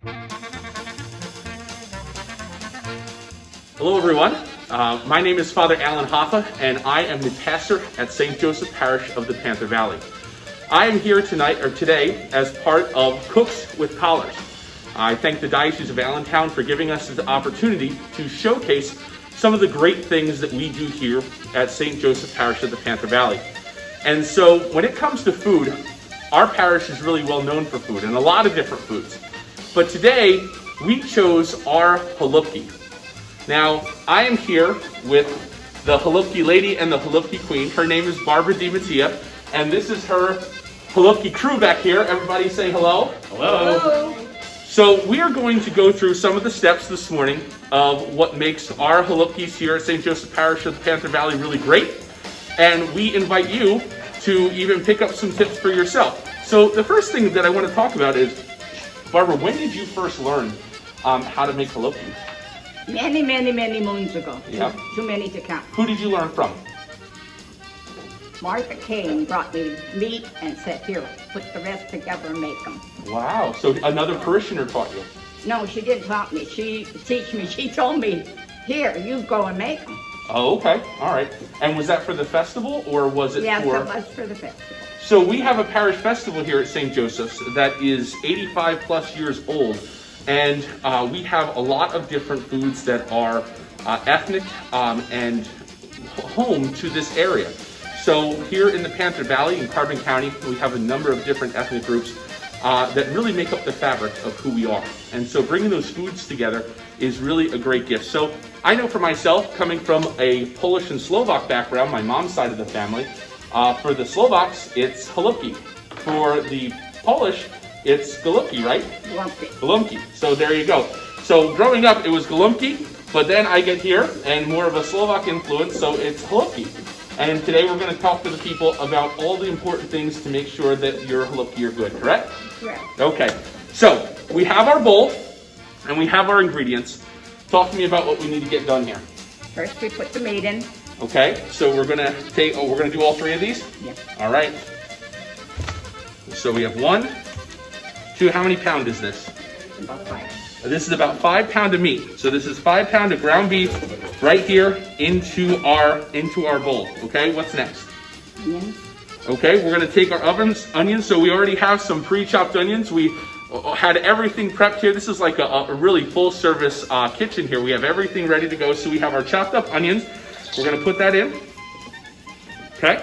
Hello everyone, my name is Father Alan Hoffa and I am the pastor at St. Joseph Parish of the Panther Valley. I am here today as part of Cooks with Collars. I thank the Diocese of Allentown for giving us the opportunity to showcase some of the great things that we do here at St. Joseph Parish of the Panther Valley. And so when it comes to food, our parish is really well known for food and a lot of different foods. But today we chose our halupki. Now, I am here with the halupki lady and the halupki queen. Her name is Barbara DiMattia, and this is her halupki crew back here. Everybody say hello. Hello. Hello. So we are going to go through some of the steps this morning of what makes our halupkis here at St. Joseph Parish of the Panther Valley really great. And we invite you to even pick up some tips for yourself. So the first thing that I want to talk about is, Barbara, when did you first learn how to make halupkis? Many moons ago. Yeah. Too many to count. Who did you learn from? Martha Kane brought me meat and said, here, put the rest together and make them. Wow, so another parishioner taught you. No, she didn't taught me. She told me, here, you go and make them. Oh, okay, all right. And was that for the festival or was it Yes, for... it was for the festival. So we have a parish festival here at St. Joseph's that is 85 plus years old. And we have a lot of different foods that are ethnic and home to this area. So here in the Panther Valley in Carbon County, we have a number of different ethnic groups that really make up the fabric of who we are. And so bringing those foods together is really a great gift. So I know for myself, coming from a Polish and Slovak background, my mom's side of the family, for the Slovaks, it's halupki. For the Polish, it's galupki, right? Lumpy. Galumki. So there you go. So growing up, it was galumki, but then I get here and more of a Slovak influence, so it's halupki. And today we're going to talk to the people about all the important things to make sure that your halupki are good, correct? Correct. Okay. So we have our bowl and we have our ingredients. Talk to me about what we need to get done here. First we put the meat in. Okay. So we're going to do all three of these? Yes. All right. So we have 1, 2, how many pound is this? About 5. This is about 5 pounds of meat. So this is 5 pounds of ground beef right here into our bowl. Okay, what's next? Onions. Okay, we're gonna take our onions. So we already have some pre-chopped onions. We had everything prepped here. This is like a really full service kitchen here. We have everything ready to go. So we have our chopped up onions. We're gonna put that in. Okay,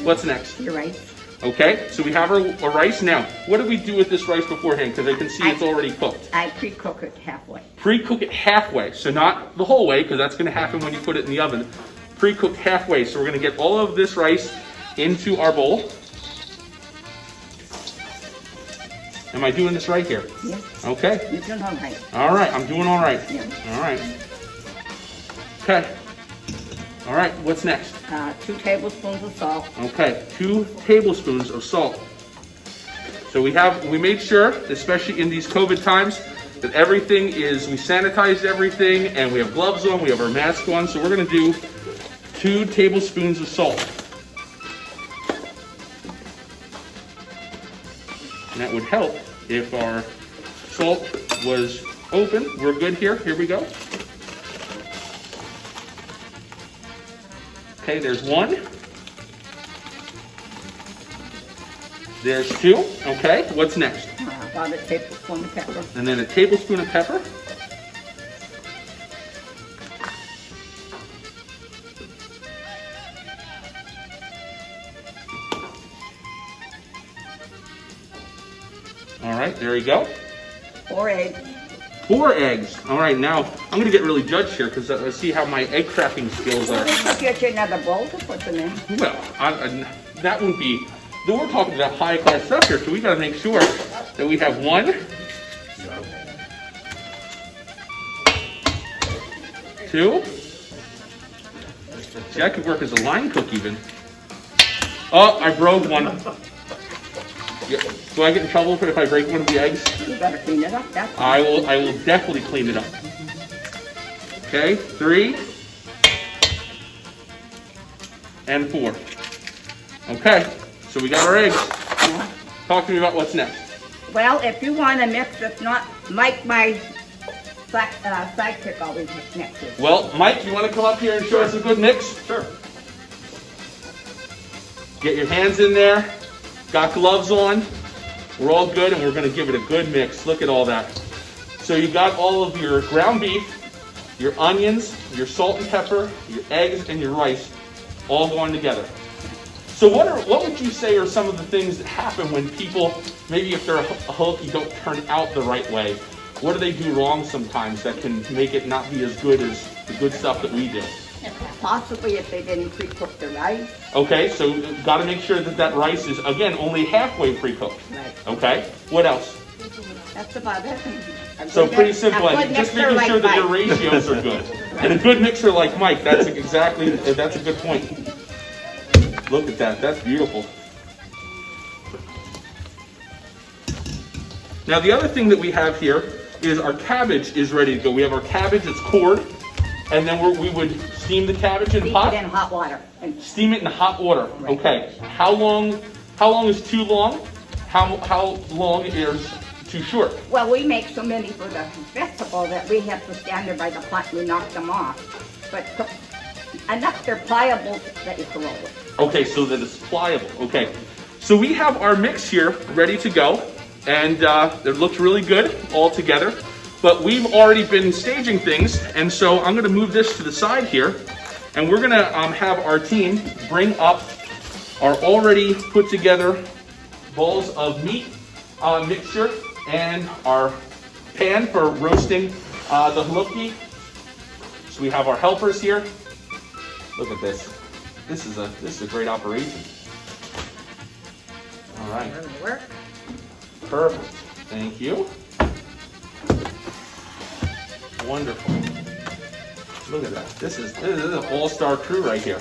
what's next? Your rice. Okay, so we have our rice. Now, what do we do with this rice beforehand? Because I can see it's already cooked. I pre-cook it halfway. Pre-cook it halfway, so not the whole way, because that's going to happen when you put it in the oven. Pre-cooked halfway, so we're going to get all of this rice into our bowl. Am I doing this right here? Yes. Okay. You're doing all right. All right, I'm doing all right. Yeah. All right. Okay. All right, what's next? 2 tablespoons of salt. Okay, 2 tablespoons of salt. So we made sure, especially in these COVID times, that we sanitized everything and we have gloves on, we have our mask on, so we're gonna do 2 tablespoons of salt. And that would help if our salt was open. We're good here, here we go. Okay, there's 1. There's 2. Okay, what's next? About a tablespoon of pepper. And then a tablespoon of pepper. All right, there you go. 4 eggs. 4 eggs. All right, now I'm going to get really judged here because I see how my egg cracking skills are. We'll get you another bowl to put them in. Well, that wouldn't be. Then we're talking about high class stuff here, so we got to make sure that we have 1, 2. See, I could work as a line cook even. Oh, I broke one. Yeah. Do I get in trouble if I break one of the eggs? You better clean it up. That's I will definitely clean it up. Okay, 3 and 4. Okay, so we got our eggs. Talk to me about what's next. Well, if you want to mix, if not, Mike, my sidekick, always mixes. Well, Mike, you want to come up here and show us a good mix? Sure. Get your hands in there. Got gloves on. We're all good, and we're going to give it a good mix. Look at all that. So you got all of your ground beef, your onions, your salt and pepper, your eggs, and your rice all going together. So what would you say are some of the things that happen when people, maybe if they're a halupki, don't turn out the right way? What do they do wrong sometimes that can make it not be as good as the good stuff that we do? Possibly if they didn't pre-cook the rice. Okay, so got to make sure that that rice is, again, only halfway pre-cooked. Right. Okay, what else? That's about it. So pretty simple, and just making sure that your ratios are good. And a good mixer like Mike, that's a good point. Look at that, that's beautiful. Now the other thing that we have here is our cabbage is ready to go. We have our cabbage, it's cored, and then we would steam the cabbage in hot? Steam it in hot water. Steam it in hot water, Right. okay. How long is too long? How long is too short? Well, we make so many for the festival that we have to stand there by the pot and we knock them off. But enough they're pliable that you can roll with. Okay, so that it's pliable. Okay, so we have our mix here ready to go, and it looks really good all together. But we've already been staging things, and so I'm going to move this to the side here, and we're going to have our team bring up our already put together bowls of meat mixture and our pan for roasting the halupki. So we have our helpers here. Look at this. This is a great operation. All right. That'll work. Perfect. Thank you. Wonderful. Look at that. This is an all-star crew right here.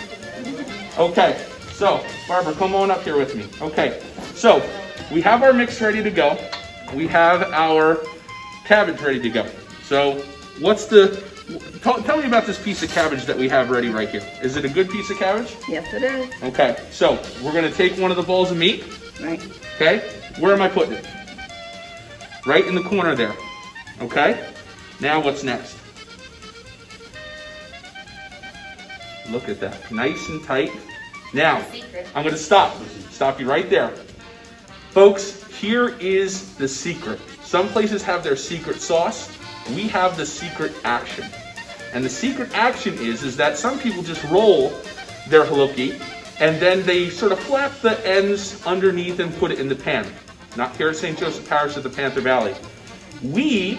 Okay. So, Barbara, come on up here with me. Okay. So, we have our mix ready to go. We have our cabbage ready to go. So, tell me about this piece of cabbage that we have ready right here. Is it a good piece of cabbage? Yes, it is. Okay, so we're going to take one of the bowls of meat. Right. Okay, where am I putting it? Right in the corner there. Okay, now what's next? Look at that, nice and tight. Now, I'm going to stop you right there. Folks, here is the secret. Some places have their secret sauce. We have the secret action. And the secret action is that some people just roll their halupki and then they sort of flap the ends underneath and put it in the pan. Not here at St. Joseph Parish of the Panther Valley. We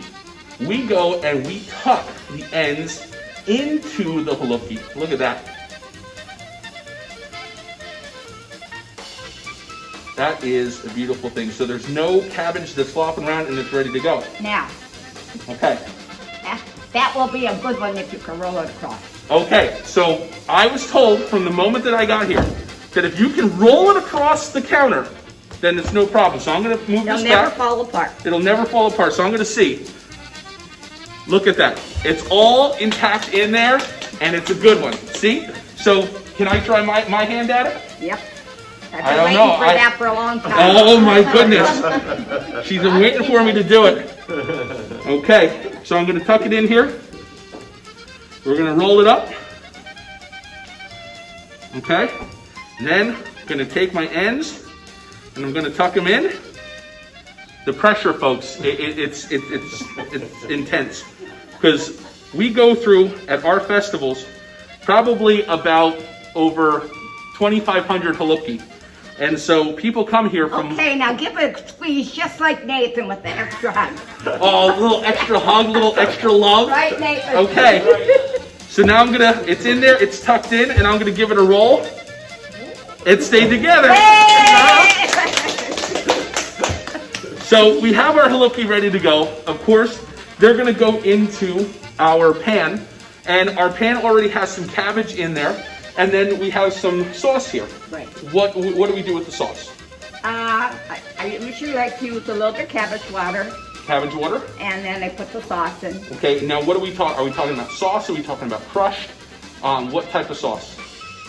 go and we tuck the ends into the halupki. Look at that. That is a beautiful thing. So there's no cabbage that's flopping around and it's ready to go. Now, Okay. that will be a good one if you can roll it across. Okay, so I was told from the moment that I got here that if you can roll it across the counter, then it's no problem. So I'm going to move They'll this never back. fall apart. It'll never fall apart. So I'm going to see. Look at that. It's all intact in there, and it's a good one. See? So can I try my hand at it? Yep. I've I been don't waiting know. for that for a long time. Oh my goodness. She's been waiting for me to do it. Okay, so I'm going to tuck it in here. We're going to roll it up. Okay, and then I'm going to take my ends and I'm going to tuck them in. The pressure, folks, it's intense because we go through at our festivals probably about over 2,500 halupki. And so people come here from... Okay, now give it a squeeze just like Nathan with the extra hug. Oh, a little extra hug, a little extra love. Right, Nathan? Okay. So now it's in there, it's tucked in, and I'm gonna give it a roll. It stayed together. Hey! So we have our halupki ready to go. Of course, they're gonna go into our pan, and our pan already has some cabbage in there. And then we have some sauce here. Right. What do we do with the sauce? I usually like to use a little bit of cabbage water, Cabbage water? and then I put the sauce in. Okay, now what are we talking? Are we talking about sauce? Are we talking about crushed? What type of sauce?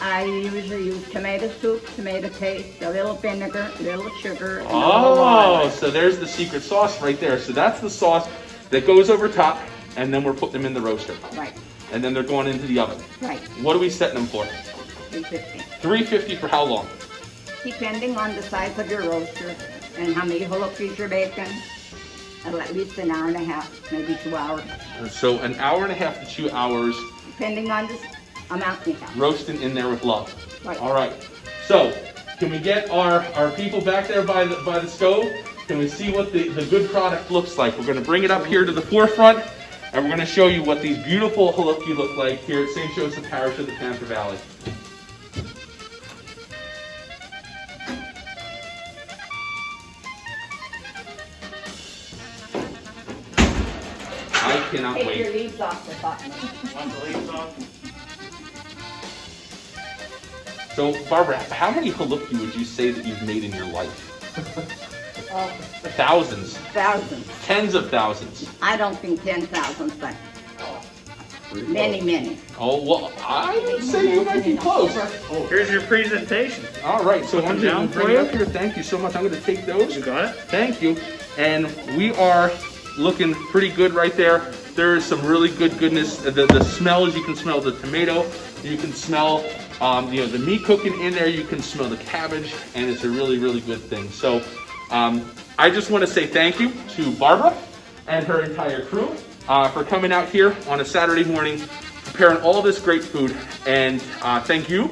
I usually use tomato soup, tomato paste, a little vinegar, a little sugar, and a little water. Oh, so there's the secret sauce right there. So that's the sauce that goes over top, and then we're putting them in the roaster. Right, And then they're going into the oven. right, What are we setting them for? 350. 350 for how long? Depending on the size of your roaster and how many halupkis you're baking, at least an hour and a half, maybe 2 hours, So an hour and a half to 2 hours depending on the amount you have. roasting in there with love. Right. All right. So can we get our people back there by the stove? Can we see what the good product looks like? We're going to bring it up here to the forefront, and we're going to show you what these beautiful halupki look like here at St. Joseph Parish of the Panther Valley. I cannot Take your wait. leaves off the button. So, Barbara, how many halupki would you say that you've made in your life? Oh, Thousands. thousands. Tens of thousands. I don't think 10,000, but many, many. Oh, well, I would say you might be close. Here's your presentation. All right, so I'm down going to bring for it you. up here. Thank you so much. I'm going to take those. You got it? Thank you. And we are looking pretty good right there. There is some really good goodness. The smells, you can smell the tomato. You can smell the meat cooking in there. You can smell the cabbage, and it's a really, really good thing. So I just want to say thank you to Barbara and her entire crew for coming out here on a Saturday morning, preparing all this great food. And thank you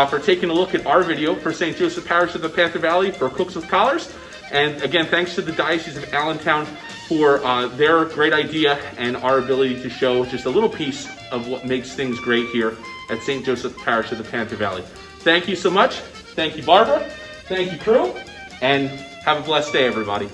for taking a look at our video for St. Joseph Parish of the Panther Valley for Cooks with Collars. And again, thanks to the Diocese of Allentown for their great idea and our ability to show just a little piece of what makes things great here at St. Joseph Parish of the Panther Valley. Thank you so much. Thank you, Barbara. Thank you, crew. And have a blessed day, everybody.